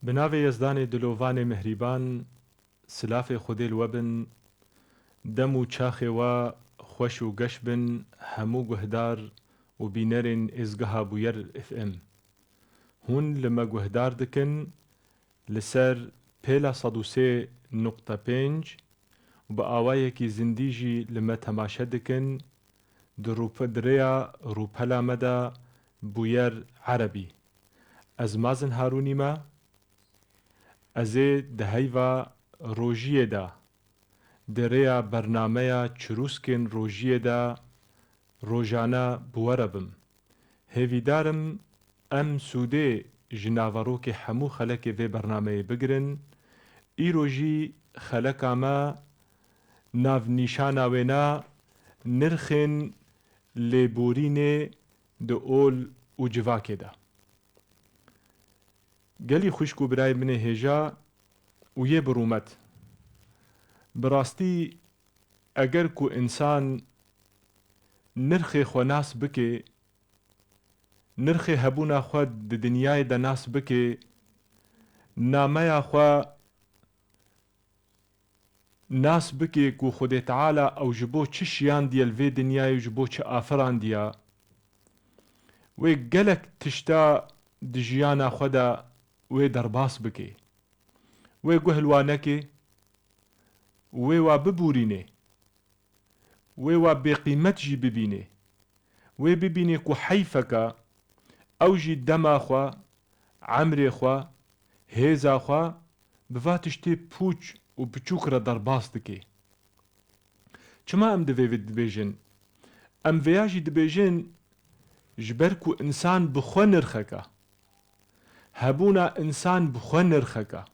بناوی یزدان دلووان مهریبان سلاف خودی الوبن دم و چاخ و خوش و گش بن همو گهدار و بینرین ازگها بویر اف ام هون لما گهدار دکن لسر پیلا صدوسه نقطه پنج و با آوائه کی زندیجی لما تماشه دکن دریا روپلا مدا بویر عربی از مازن هارونی ما ازه دهیوا روژیه دا دریا برنامه چروسکن روژیه دا روژانه بواربم هیویدارم ام سوده جناورو که همو خلق وی برنامه بگرن ای روژی خلق اما ناو نیشانا وینا نرخن لیبورین دو اول و جواکه دا گلی خوشکو برای من هجا و یه برومت براستی اگر کو انسان نرخ خو ناس بکه نرخ هبونا خو د دنیای د ناس بکه نامه خو ناس بکه کو خود تعالی او جبو چشیان دیل وی دنیای جبو چ آفران دیا و گلک تشتا د جیانا خدا و درباس بکه و گهلوانکه و ببورینه و بقیمت جی ببینه و ببینه کو حیفکا او جی دما خوا عمر خوا هیزا خوا بفاتشتی پوچ و بچوک را درباس دکه چما ام دوی دبیجن ام ویاجی دبیجن جبر کو انسان بخوا نرخکا هبونا انسان بخوا نرخکا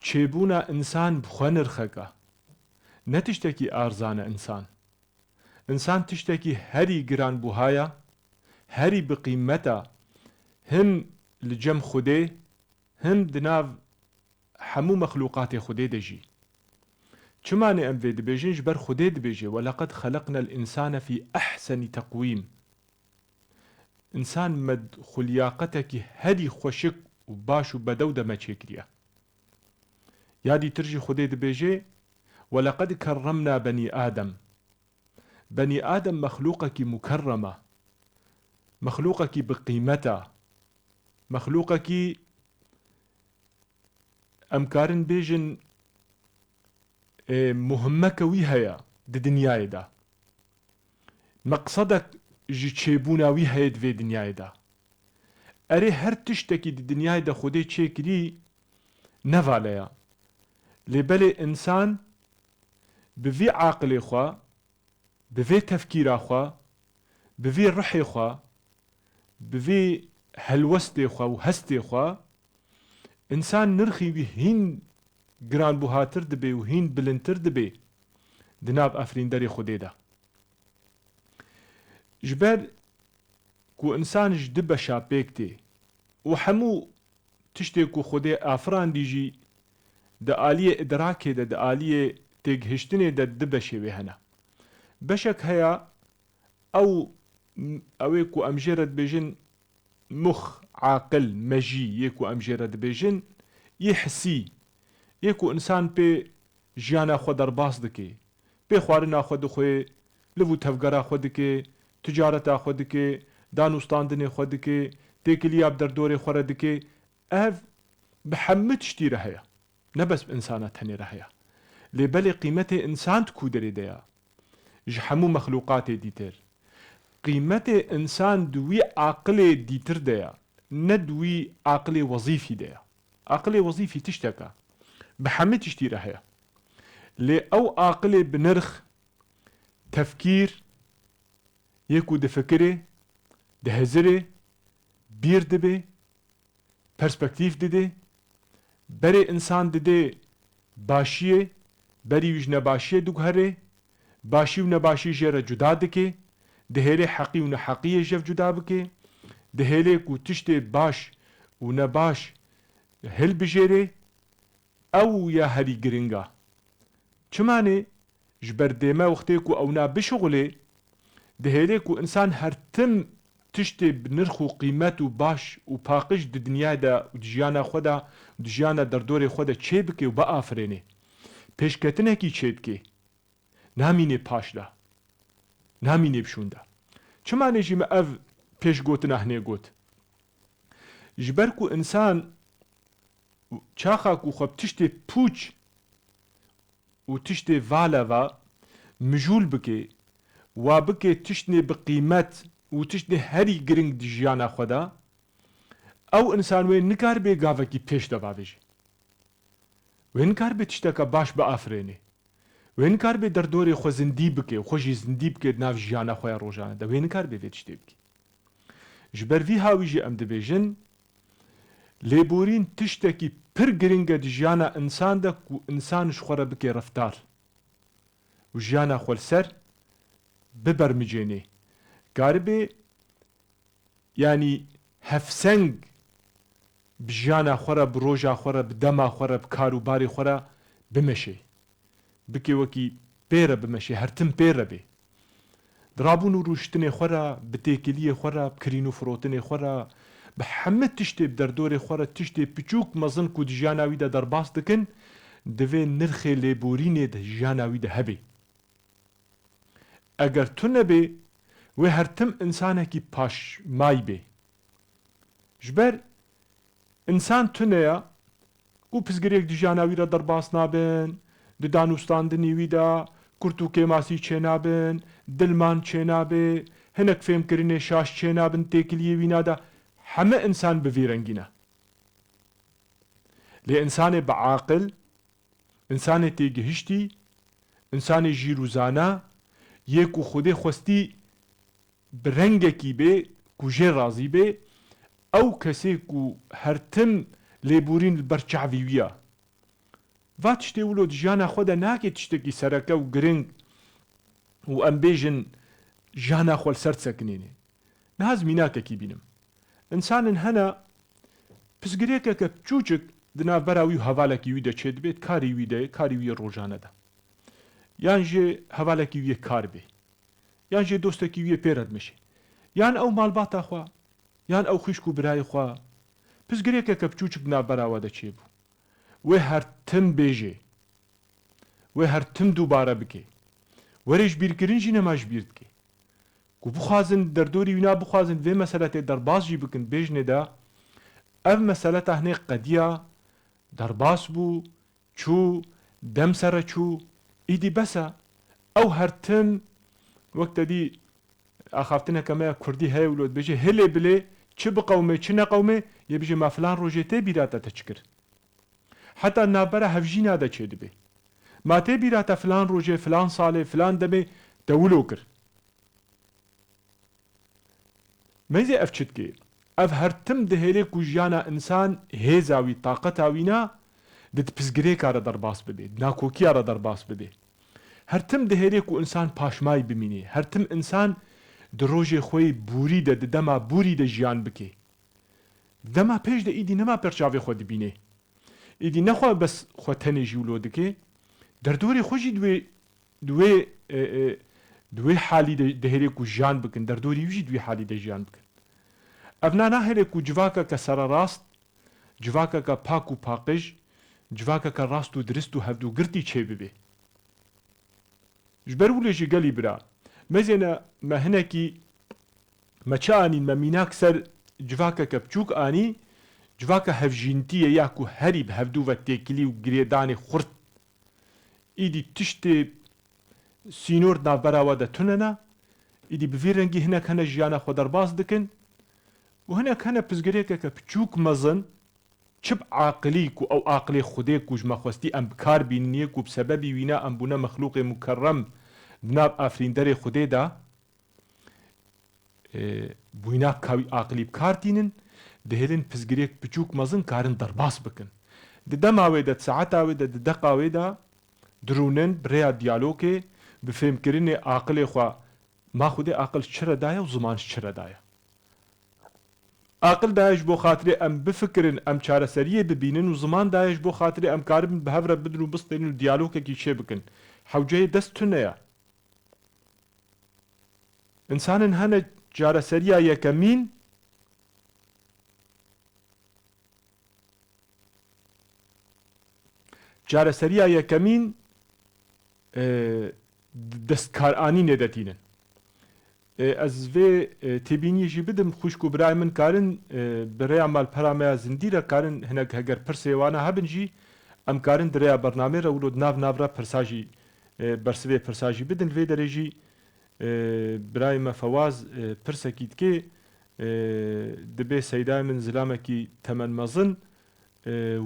چیبونا انسان بخوا نرخکا نتشتکی ارزان انسان تشتکی هری گران بوهایا هری بقیمتا هم لجم خوده هم دناو همو مخلوقات خوده دجی چمانه ام وید بيجين جبر خوده دبيجي ولقد خلقنا الانسان في احسن تقويم انسان مد خلیاقتکی هری خوشک و باش و بدو دمه چکریا یادی ترجی خوده دبيجي ولقد كرمنا بني آدم مخلوقك مكرمة مخلوقك بقيمتها مخلوقك أمكارن بيجن مهمك ويهيا دي دنياي دا مقصدك جي تشيبونا ويهيا دي دنياي دا أري هر تشتكي دي دنياي دا خودي تشيكري نفاليا لبالي إنسان بفي عاقل خوا بفي تفكير خوا بفي روح خوا بفي هلوست خوا وهست خوا انسان نرخي بهين گران بوهاتر دبي وهين بلنتر دبي دناب افرين داري خودي دا جبر كو انسان جدب شابيكتي وحمو تشتي كو خودي افران ديجي دا آلية ادراكي دا آلية تيجهشتني دا دبشي وهنا بشك هيا او اويكو امجرد بيجن مخ عاقل مجي يكو امجرد بيجن يحسي يكو انسان بي جيانا خو درباس دكي بي خوارنا خو دخوي لفو تفگرا خو دكي تجارتا خو دكي دانوستاندني خو دكي تيكلياب در دوري خورا دكي اف بحمد شتيره هيا نبس بإنسانات هني رهيا لبالي قيمته إنسان تكو دري ديا جحمو مخلوقات ديتر قيمته إنسان دوي عقل ديتر ديا ندوي عقل وظيفي ديا عقل وظيفي تشتكى بحمد تشتي رهيا لي أو عقل بنرخ تفكير يكو دفكره دهزره بير دبي perspektif دده بری انسان دده باشیه بری ویج نباشیه دوگهره باشی و نباشی جره جدا دکه دهیره حقی و نحقیه جف جدا بکه دهیره کو تشت باش و نباش هل بجره او یا هری گرنگا چمانه جبر دیمه وقتی کو او نا بشغله دهیره کو انسان هر تم تشتي بنرخ و قيمت و باش و پاقش د دنیا دا و دجیانا خودا و دجیانا دردور خودا چه بکه و با آفرینه پیشکتنه کی چه بکه نامینه پاش دا نامینه بشونده چما نجیم اف پیش گوتن اهنه گوت جبرکو انسان چاخا کو خب تشتي پوچ و تشتي والا و مجول بکه و بکه تشتني بقیمت و تشتني هری گرنگ دجیانا خدا او انسان وی نکار بی گاوه کی پیش دوا ویجی وی نکار بی تشتکا باش با آفرینه وی نکار بی در دوری خو زندی بکه و خوشی زندی بکه ناف جیانا خویا روژانه دا وی نکار بی تشتی بکه جبر وی هاویجی ام دبیجن لیبورین تشتکی پر گرنگ دجیانا انسان دا و انسانش خوره بکه رفتار و جیانا خول سر ببرمجینه گاربه یعنی هفسنگ بجیانا خوره بروژا خوره بدما خوره بکاروباری خوره بمشه بکی وکی پیره بمشه هرتم پیره بی درابون و روشتن خوره بتیکلی خوره بکرینو فروتن خوره بحمد تشتی بدردور خوره تشتی پچوک مزن کو دجیاناوی دا در باس دکن دوی نرخ لیبورین دا جیاناوی دا هبی اگر تو نبی و هرتم انسانه کی پاش مای بی جبر انسان تو نیا و پزگریک دجیاناوی را در باس نابن د دانوستاندنی وی دا کرتو که ماسی چه نابن دلمان چه نابه هنک فهم کرنه شاش چه نابن تیکلیه وینا دا همه انسان بویرنگینه لی انسان بعاقل انسان تیگهشتی انسان جیروزانه یکو خود خوستی برنگه کی به کوجه رازی به او کسی کو هرتم لیبورین البرچعوی ویا و تشتی ولو دجانا خودا ناکه تشتکی سرکه و گرنگ و امبیجن جانا خول سرد سکنینه نهاز میناکه کی بینم انسان هنا پسگریکه که چوچک دنا براوی حوالکی ویده چید بید کاری ویده کاری وی روزانه ده یان جه حوالکی وی کار بی یان جه دوستکی وی پیرد میشه یان او مالباتا خوا یان او خشکو برای خوا پسگریکه که چوچک دنا براوه ده چی بو و هر تم بیجه و هر تم دوباره بکه ورش بیرکرینجی نماش بیرد که کو بخوازن در دوری وینا بخوازن و مسئله در باز جی بکن بیجنه دا او مسئله هنه قدیا در باز بو چو دم سر چو ایدی بسا او هر تم وقت دی اخافتنه کمه کردی های ولود بیجه هلی بلی چه بقومه چه نقومه یه بیجه ما فلان روژه تی بیراتا تچکر حتی نابره هفجی ناده چه دبی ما تی بیراتا فلان روژه فلان ساله فلان دمه دولو کر ميزي أفشتكي أف هرتم دهيلي كوجيانا إنسان هيزاوي طاقتاوينا دت بزگريك على درباس ببي ناكوكي على درباس ببي هرتم دهيلي كو إنسان پاشماي بميني هرتم إنسان دروجي خوي بوري ده دما بوري ده جيان بكي دما پیش ده إيدي نما پرچاوي خود بيني إيدي نخوا بس خوا تني جيولو دكي در دوري خوشي دوی حالی ده هری کو جان بکن در دوری ویجی دوی حالی ده جان بکن افنا نه هری کو جواکا که سر راست جواکا که پاک و پاکش جواکا که راست و درست و هفدو گرتی چه ببی جبر ولیجی گلی برا مزینا ما هنه کی ما چه آنین ما میناک سر جواکا که بچوک آنی جواکا هفجینتیه یا کو هری به هفدو و تیکلی و گریدان خورد ایدی تشتی سینور دا براوه ده توننا ایدی بفیرنگی هنک هنه جیانا خود در باز دکن و هنک هنه پزگریکه که پچوک مزن چب عاقلی کو او عاقلی خوده کو جمع خواستی ام بکار بینیه کو بسببی وینا ام بونه مخلوق مکرم بناب آفریندر خوده دا بوینا کاوی عاقلی بکار تینن دهلن پزگریک پچوک مزن کارن در باز بکن ده دماوه ده ساعتاوه ده دقاوه ده درونن بریا دیالوگه بفهم کرینه عقل خوا ما خود عقل چرا دایا و زمانش چرا دایا عقل دایش بو خاطر ام بفکرن ام چاره سریه ببینن و زمان دایش بو خاطر ام کاربن به هفره بدن و بستین و دیالوگه کی چه بکن حوجه دست تونه یا انسان هنه چارەسەریە یەکەمین دەستکارانی نێدەتینن. ئەس vê têbîniyê jî bidim xwişk û birayê min karin bi rêya malperamaya zindî re karin hinek heger pirsê wan hebin jî em karin di rêya bernamê re wilo nav re pirsa jî bersivê pirsa jî bidin. Vê derê jî birayê me Fewaz pirsekî dike dibe seydayê min zilamekî temenmezin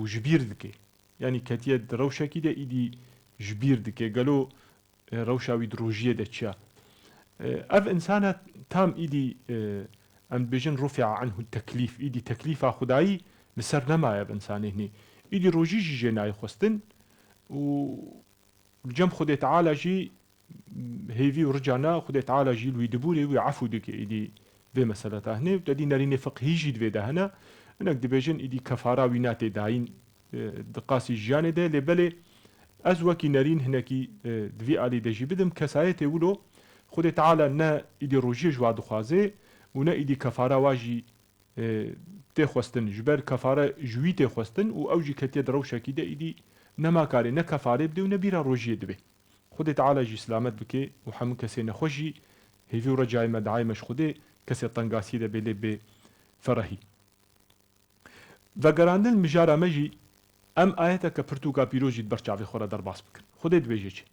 û ji bîr dike. Yani ketiye di rewşekî de îdî ji bîr dike. Gelo rewşa wî di rojiyê de çiya. ev insana tam îdî em dibêjin rufi'a anhu teklîf, îdî teklîfa Xwedayî li ser nemaye ev insanê hinî. İdî rojî jî jê nayê xwestin û cem Xwedê Teala jî hêvî û rica na Xwedê Teala jî wî dibûrê wî efû dike îdî vê meseleta hinê. Dedî nerînê fiqhî jî divê de hene. Hinek dibêjin îdî kefara wî natê dayîn di qasî jiyanê de lêbelê ez wekî nerîn hinekî divî alî de jî bidim kesayetê wilo Xwedê Teala ne îdî rojiyê ji wa dixwaze û ne îdî kefara wa jî tê xwestin ji ber kefara ji wî tê xwestin û ew jî ketiye di rewşekî de îdî nemakarê ne kefarê bide û ne bîra rojiyê dibe. Xwedê Teala jî selamet bike û hemû kesê nexweş jî hêvî û recayê me dayê me ji Xwedê kesê tengasî de bê lê bê ferehî. Vegerandin mijara me jî em ayeteke pirtûka pîroz jî di ber çavê xwe re derbas bikin. Xwedê dibêje çi?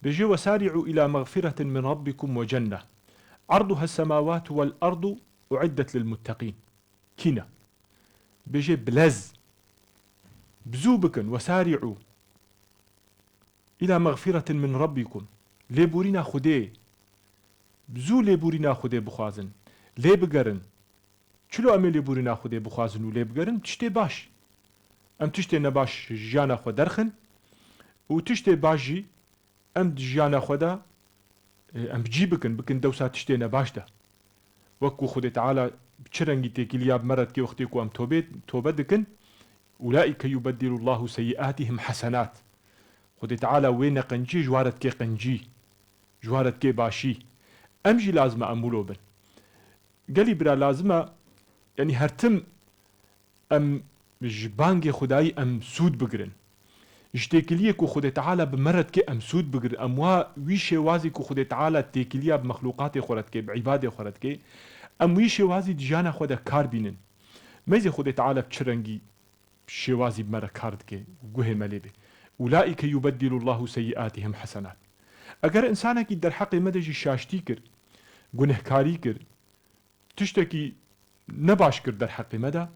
Bêje وَسَارِعُوا إِلَى مَغْفِرَةٍ مِّن رَبِّكُمْ وَجَنَّةٍ عَرْضُهَا السَّمَاوَاتُ وَالْأَرْضُ أُعِدَّتْ لِلْمُتَّقِينَ. Kîne? Bêje bilez bzû bikin وَسَارِعُوا إِلَى مَغْفِرَةٍ مِّن رَبِّكُمْ lêborîna Xwedê bzû lêborîna Xwedê bixwazin lê bigerin. Çilo em ê lêborîna Xwedê bixwazin û lê bigerin? Tiştê baş. Em tiştê nebaş jiyana xwe derxin û tiştê baş jî em di jiyana xwe de em bicî bikin dewsa tiştê nebaş de. Wekû Xwedê Teala çi rengî têkiliya bi me re dike wextê ku em tobe dikin ulâike yubeddilu Allahu seyyi'âtihim hasenat. Xwedê Teala wê neqenciyê ji wa re dike qencî, ji wa re dike başî. Em jî lazim e em wilo bin. Gelî bira lazim e yani her tim em ji bangê Xwedayî em sûd bigirin. Ji têkiliyê ku Xwedê Teala bi me re dike em sûd bigirin. Em wa wî şêwazî ku Xwedê Teala têkiliya bi mexlûqatê xwe re dike, bi îbadê xwe re dike, em wî şêwazî di jiyana xwe de kar bînin. Mêzê Xwedê Teala bi çi rengî şêwazî bi me re kar dike, guhê me lê bê. Ulâike yubeddilu Allahu seyyi'âtihim hasenat. Eger insanekî derheqê me de jî şaştî kir, gunehkarî kir, tiştekî nebaş kir derheqê me de,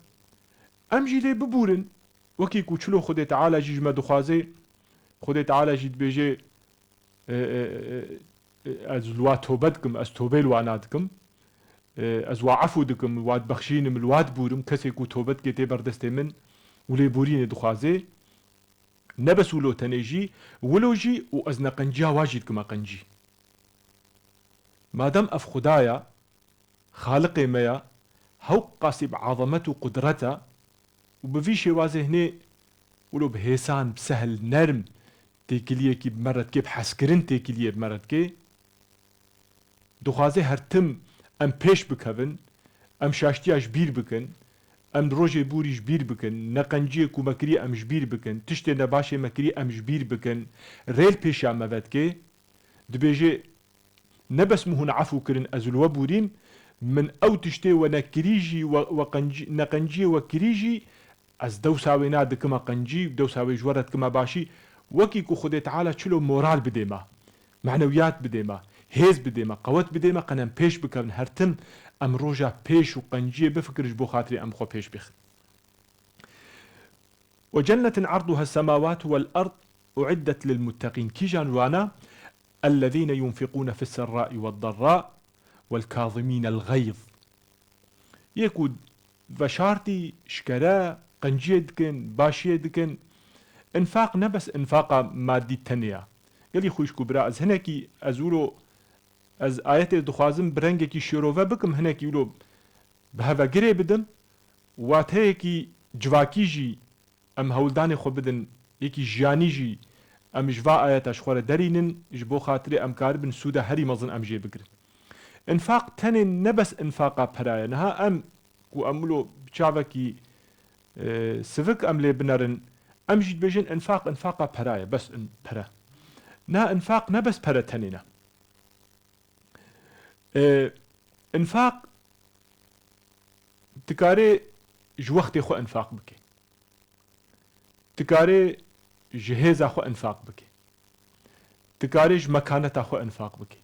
em jî lê bibûrin. Wekî ku çilo Xwedê Teala jî ji me dixwaze, Xwedê Teala jî dibêje ez li wa tobe dikim, ez tobê li wa nadikim, ez wa efû dikim, wa dibexşînim, li wa dibûrim, kesê ku tobe dike tê berdestê min û lêborînê dixwaze, nebes wilo tenê jî, wilo jî û ez neqenciya wa jî dikime qencî. Madem ev Xwedaya, Xaliqê me ya, hewq qasî bi azamet û qudreta û bi vî şêwazê hinê wilo bi hêsan, bi sehl, nerm têkiliyekî bi me re dike, bi hezkirin têkiliyê bi me re dike, dixwaze her tim em pêş bikevin, em şaştiya ji bîr bikin, em di rojê bûrî ji bîr bikin, neqenciyê ku me kiriye em ji bîr bikin, tiştê nebaşê me kiriye em ji bîr bikin, rêl pêşa me ve dike, dibêje nebes min hûn efû kirin ez li we bûrîm, min ew tiştê we nekirî jî neqenciyê we kirî jî ez dewsa wê nadikime qencî, dewsa wê ji we re dikime başî. Wekî ku Xwedê Teala çilo moral bide me, menewiyat bide me, hêz bide me, qewet bide me, qen em pêş bikevin her tim em roja pêş û qenciyê bifikir ji bo xatirê em xwe pêş bixin. وَجَنَّةٍ عَرْضُهَا السَّمَاوَاتُ وَالْأَرْضُ أُعِدَّتْ لِلْمُتَّقِينَ. Kîjan wana الَّذ۪ينَ يُنْفِقُونَ فِي السَّرَّاءِ وَالضَّرَّاءِ وَالْكَاظِم۪ينَ الْغَيْظِ. Yekû veşartî şikere qenciyê dikin, başiyê dikin, infaq nebes infaqa maddî tenê ya. Gelî xwîşk û bira ez hinekî ez wilo ez ayetê dixwazim bi rengekî şîrove bikim, hinekî wilo bi hevegirê bidim, wateyekî civakî jî em hewldanê xwe bidin, yekî jiyanî jî em ji va ayeta ji xwe re derînin ji bo xatirê em karibin sûda herî mezin em jê bigirin. انفاق تنه نبس انفاقا پرايا نها ام كو املو بچاوكي سفك املي بنرن ام جيد بيجن انفاقا پرايا بس ان پرا نا انفاق نبس پرا تنينا انفاق تكاري جوختي خو انفاق بكي تكاري جهيز خو انفاق بكي تكاري مكانة خو انفاق بكي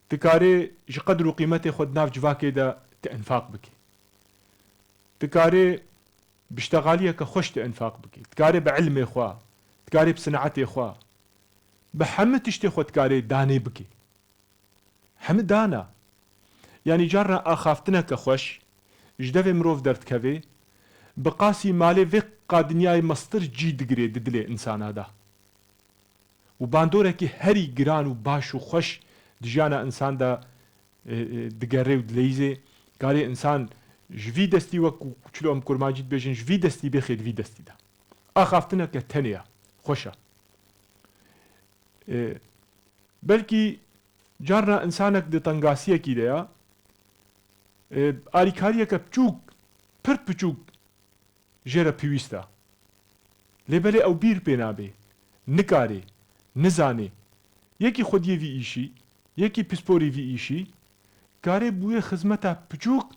تكاري قدر وقيمتي خود ناف جواكي دا تانفاق بكي تكاري باشتغالية كخوش تانفاق بكي تكاري بعلمي خوا تكاري بصناعتي خوا بحمد تشتي خو تكاري داني بكي حمد دانا يعني جارنا اخافتنا كخوش جدوي مروف درد كوي بقاسي مالي في قادنياي مستر جي دقري ددلي انسان هذا وباندوركي هري جران وباش وخوش دجانا انسان دا دقري ودليزي قالي انسان جوي دستي وكو چلو ام كرماجيد بيجن جوي دستي بخير في دستي دا اخافتنا كتنيا خوشا بلكي جارنا انسانك دي تنقاسية كي ديا آريكاريا كبچوك پر بچوك جيرا پيويستا لبالي او بير بينابي نكاري نزاني يكي خوديه في ايشي يكي پسپوري في ايشي كاري بوية خزمتا بچوك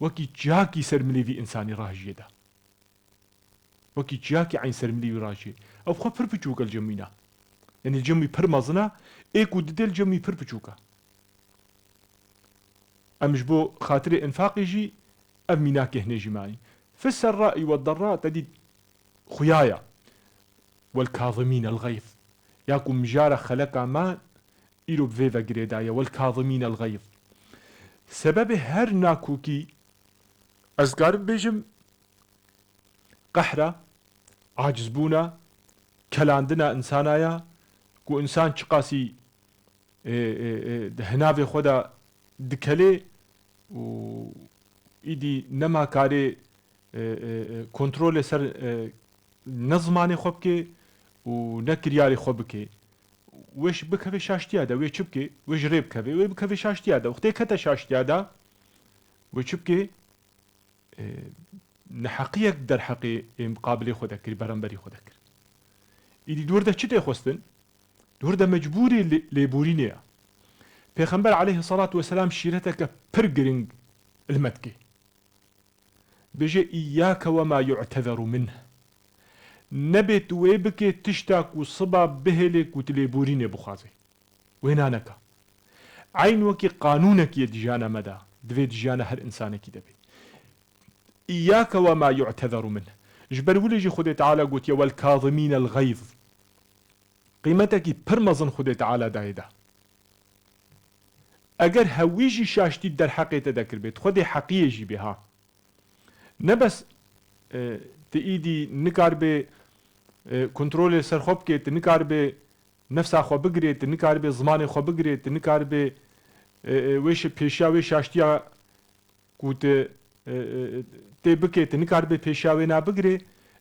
وكي جاكي سرملي في انساني راجيه دا وكي جاكي عين سرملي في راجيه او خو پر بچوك الجمينا يعني الجمي پر مزنا ايكو ددل الجمي پر بچوكا امش بو خاطري انفاق يجي ام ميناك هنيجي معي في السراء والضراء تدي خيايا والكاظمين الغيظ ياكو مجارة خلقا ما إلو بفيفا قريدايا والكاظمين الغيظ سبب هر ناكوكي أزقار بيجم قحرة عاجزبونا كلاندنا إنسانايا كو إنسان چقاسي هنافي خودا دكالي و إيدي نما كاري كنترول سر نظماني خوبكي و نكرياري خوبكي ويش بكفي شاشتيا دا ويش بكي ويش ريب كفي ويش بكفي شاشتيا دا وقتي كتا شاشتيا دا ويش بكي نحقيك در حقي مقابلي خودكري برنبري خودكري إيدي دور دا چتي خوستن دور دا مجبوري لبورينيا پیغمبر عليه الصلاة والسلام شيرتك برقرنج المتكي بجي إياك وما يعتذر منه نبت ويبكي تشتاك وصبا بهلك وتليبورين بخازي وينانك عين وكي قانونك يدجانا مدى دفي دجانا هر إنسانك دبي إياك وما يعتذر منه جبر ولجي خدي تعالى قلت يا والكاظمين الغيظ قيمتك برمزن خدي تعالى دايدا اگر هويجي شاشتي در حقي تذكر بيت خدي حقيجي بها نبس تأيدي نكار بي كنترول سر خوب كي تنكار بي نفسا خو بگري تنكار بي زمان خو بگري تنكار بي ويش پیشا ويش شاشتيا كوت تبكي تنكار بي پیشا وينا بگري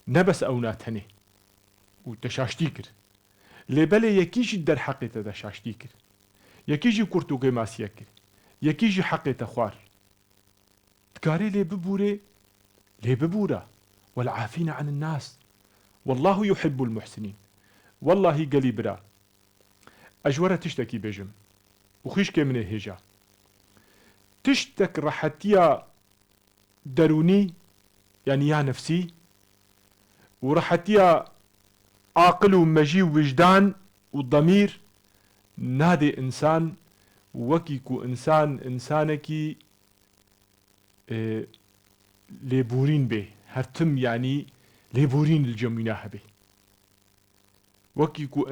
نبس اونا تني وتشاشتي كر لبالي يكيش در حقي تدا شاشتي كر يكيجي كورتوغي ماسيا كر يكيجي حقي تخوار تكاري لي ببوري لي ببورا والعافين عن الناس والله يحب المحسنين والله قلي برا أجورة تشتكي بجم وخيش كمني هجا تشتك رحتيا دروني يعني يا نفسي ورحتيا عاقل ومجي ووجدان والضمير نادي إنسان وكيكو إنسانكي ليبورين به هرتم يعني ليبورين الجميناه به وكيكو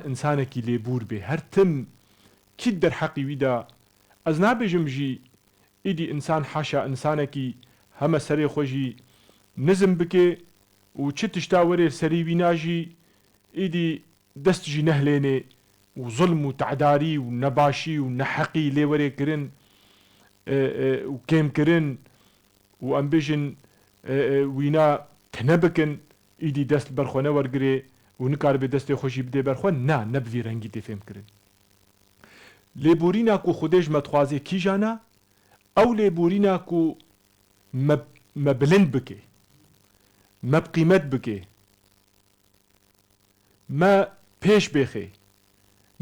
إنسانكي ليبور به هرتم كدر حقي ويدا أزنا بجمجي إيدي إنسان حاشا إنسانكي هما سري خوجي نزم بكي وچتشتاوري سري ويناجي إيدي دستجي نهليني وظلم وتعداري ونباشي ونحقي ليوري كرن وكيم كرن وأنبيجن وينا تنبكن إيدي دست برخوانه ورقري ونكار بدست خوشي بدي برخوان نا نبفي رنگي تفهم كرن لێبورینا و خودێژ مەتخوازێ کیژانە ئەو لێبورینا و مە بلند بکێ مە بقیمەت بکێ مە پێش بێخێ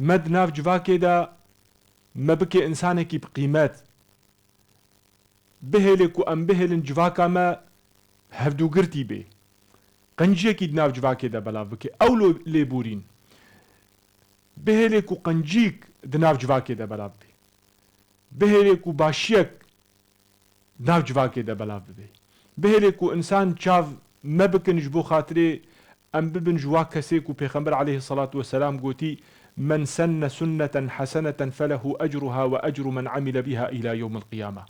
مە ناو جواکێدا مە بکێ ئینسانێکی بقیمەت بهێلێک و ئەم بهێلن جواکە مە هەردووگرتی بێ قەنجێکی ناو جواکێدا بەلاو بکێ ئەو لێبورین بهێلێک و قەنجیک ناو جواکێدا بەلاو بێ بهێلێک و باشیەک ناو جواکێدا بەلاو ببێ بهێلێک و ئینسان چاو مە بکنش بۆ خاترێ ئەم ببن جوا کەسێک و پێغەمبەر عەلەیهی سەڵات وەسەلام گوتی من سن سنة حسنة فله أجرها وأجر من عمل بها إلى يوم القيامة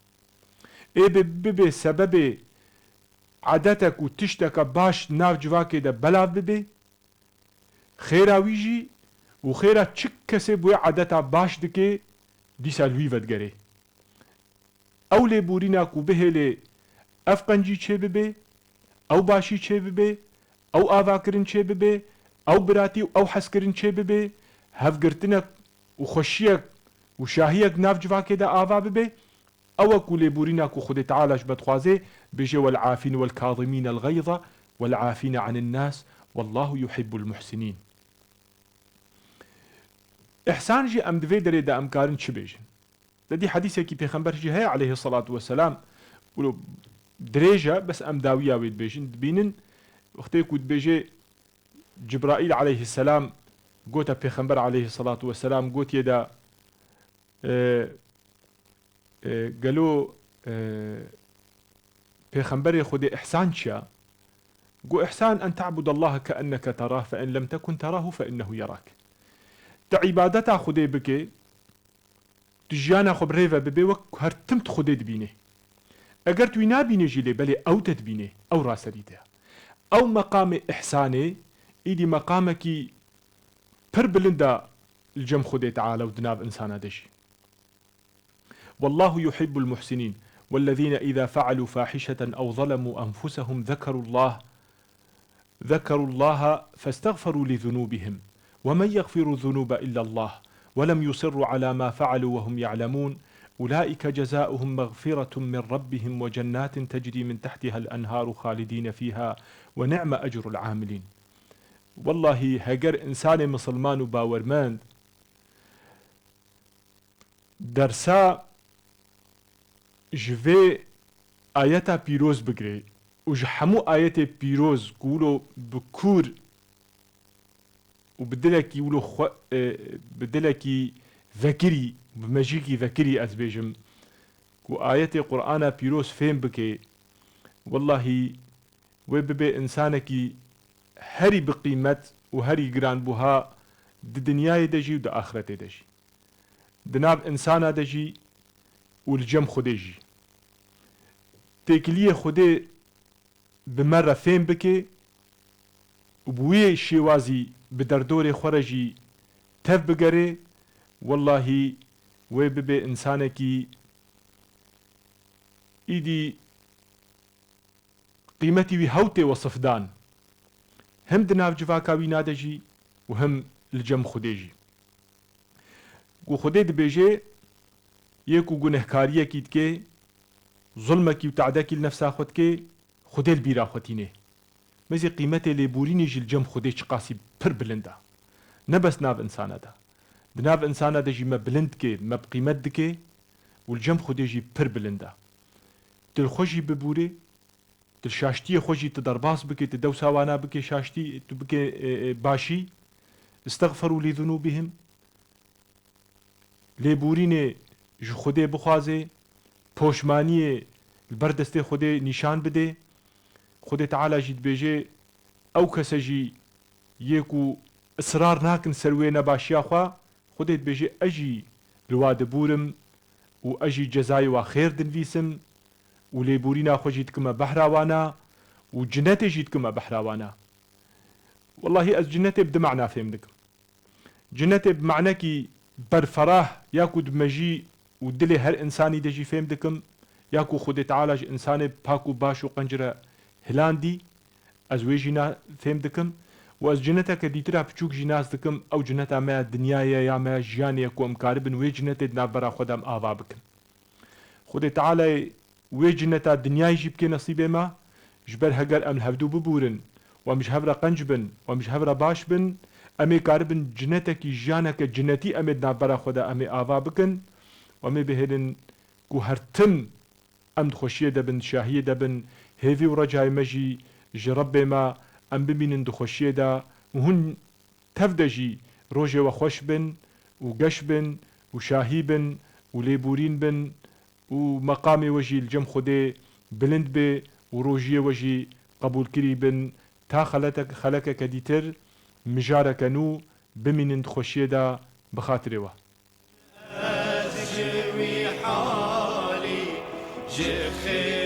ببێ سەبەبێ عادەتێک و تشتێکە باش ناو جواکێدا بەلاو ببێ خێراویژی و خێرا چ کەسێ بووە عادەتا باش دکێ دیسا لوی ڤەدگەرێ ئەو لێبورینە و بهێلێ ئەف قەنجی چێ ببێ ئەو باشی چێ ببێ ئەو ئاواکردن چێ ببێ ئەو براتی و ئەو حەزکردن چێ ببێ هەفگرتنە و خۆشیەک و شاهیەک ناو جواکێدا ئاوا ببێ ئەوە و لێبورینە و خودی تعالاش بەدخوازێ بێژێ والعافین والكاظمین الغیظ والعافین عن الناس والله يحب المحسنين إحسانجي أم دوێ دەرێدا ئەم کارن چ بێژن دەدی حەدیثێکی پێغەمبەرجی هەیە عەلەیهی الصەڵات وەسەلام درێژە بەس ئەم داویاوێت بێژن دبینن وەختێک و دبێژێ جبرائیل عەلەیهی السەلام گۆتە پێغەمبەر عەلەیهی الصەڵات وەسەلام گۆتیێدا گەلۆ پێغەمبەرێ خودێ ئیحسان چییە گۆ ئیحسان ئەن تعبد الله كأنك تراه فإن لم تكن تراه فإنه يراك تعیبادەتا خودێ بکێ دژیانە خۆ برێڤە ببێ وەک هەرتمت خودێ دبینێ ئەگەر توی نابینێژی لێ بەلێ ئەو دەتبینێ ئەو ڕاستەریتەیە ئەو مەقامێ ئیحسانێ ئیدی مەقامێکی پڕ بلندە لجەم خودێ تعالە و دناو ئینسانە دەژی والله يحب المحسنين والذين إذا فعلوا فاحشة أو ظلموا أنفسهم ذكروا الله فاستغفروا لذنوبهم ومن يغفر الذنوب إلا الله ولم يصروا على ما فعلوا وهم يعلمون أولئك جزاؤهم مغفرة من ربهم وجنات تجري من تحتها الأنهار خالدين فيها ونعم أجر العاملين والله هەگەر ئینسانێ مسلمان و باوەرمەند دەرسا ji vê ayeta pîroz bigirê û ji hemû ayetê pîroz ku wilo bi kûr û bi dilekî vekirî bi mejîkî vekirî ez bêjim ku ayetê Qur'ana pîroz fêm bike wallahî wê bibe insanekî herî bi qîmet û herî giranbûha di dinyayê de jî û di axiretê de jî di nav insana de jî û li cem Xwedê jî têkiliyê Xwedê bi me re fêm bike û bi wê şêwazî bi derdorê xwe re jî tev bigere wallahî wê bibe insanekî îdî qîmetî wî hewtê wesifdan hem di nav civaka wî nade jî û hem li cem Xwedê jî ku Xwedê dibêje yek û gunehkariyekî dike zulmekî û te'dekî li nefsa xwe dike Xwedê li bîra xwe tîne mezî qîmetê lêborînê jî li cem Xwedê çi qasî pir bilind e ne bes nav insana de di nav insana de jî me bilind dike me bi qîmet dike û li cem Xwedê jî pir bilind e dilxwe jî bibûre di şaştiyê xwe jî tu derbas bike tu dewsa wana bike şaştî tu bike başî istexferû lî zunûbihim lêborînê ji Xwedê bixwaze poşmaniyê li ber destê Xwedê nîşan bide Xwedê Teala jî dibêje ew kese jî yek û israr nakin ser wê nebaşiya xwe Xwedê dibêje ez jî li wa dibûrim û ez jî cezayê wa xêr dinivîsim û lêborîna xwe jî dikime behra wana û cinnetê jî dikime behra wana wallahî ez cinnetê bi di mecna fêm dikim cinnetê bi meعنekî berferah ya ku dime jî û dilê her insanî de jî fêm dikim ya ku Xwedê Teala ji insanê pak û baş û qencire hilandî ez wê jî fêm dikim و ئەس جنەتەکە دیترا بچووکژی ناز دکم ئەو جنەتا مە دنیاە یامە ژیانەیە کۆ ئەمکار بن وێ جنەتێت نابەرا خۆدام ئاوا بکەن خودێ تعالای وێ جنەتا دنیایژی بکێ نەسیبێمە ژبەر هەگەر ئەم هەفتوو ببورن وەمش هەورە قەنج بن وەمش هەورە باش بن ئەمێ کار بن جنەتێکی ژیانەکە جنەتی ئەمێت نابەرا خۆدا ئەمێ ئاوا بکەن وەمێ بهێنن کو هەرتم ئەم دخۆشیە دەبن شاهیە دەبن هێوی و ڕەجای مەژی ji Rebbê em bibînin di xweşiyê de û hûn tev de jî rojê we xweş bin û geş bin û şahî bin û lêborîn bin û meqamê we jî li cem Xwedê bilind bê û rojiyê we jî qebûlkirî bin ta xelekeke dîtir mijareke nû bimînin di xweşiyê de bi xatirê we. تجري حالي جخير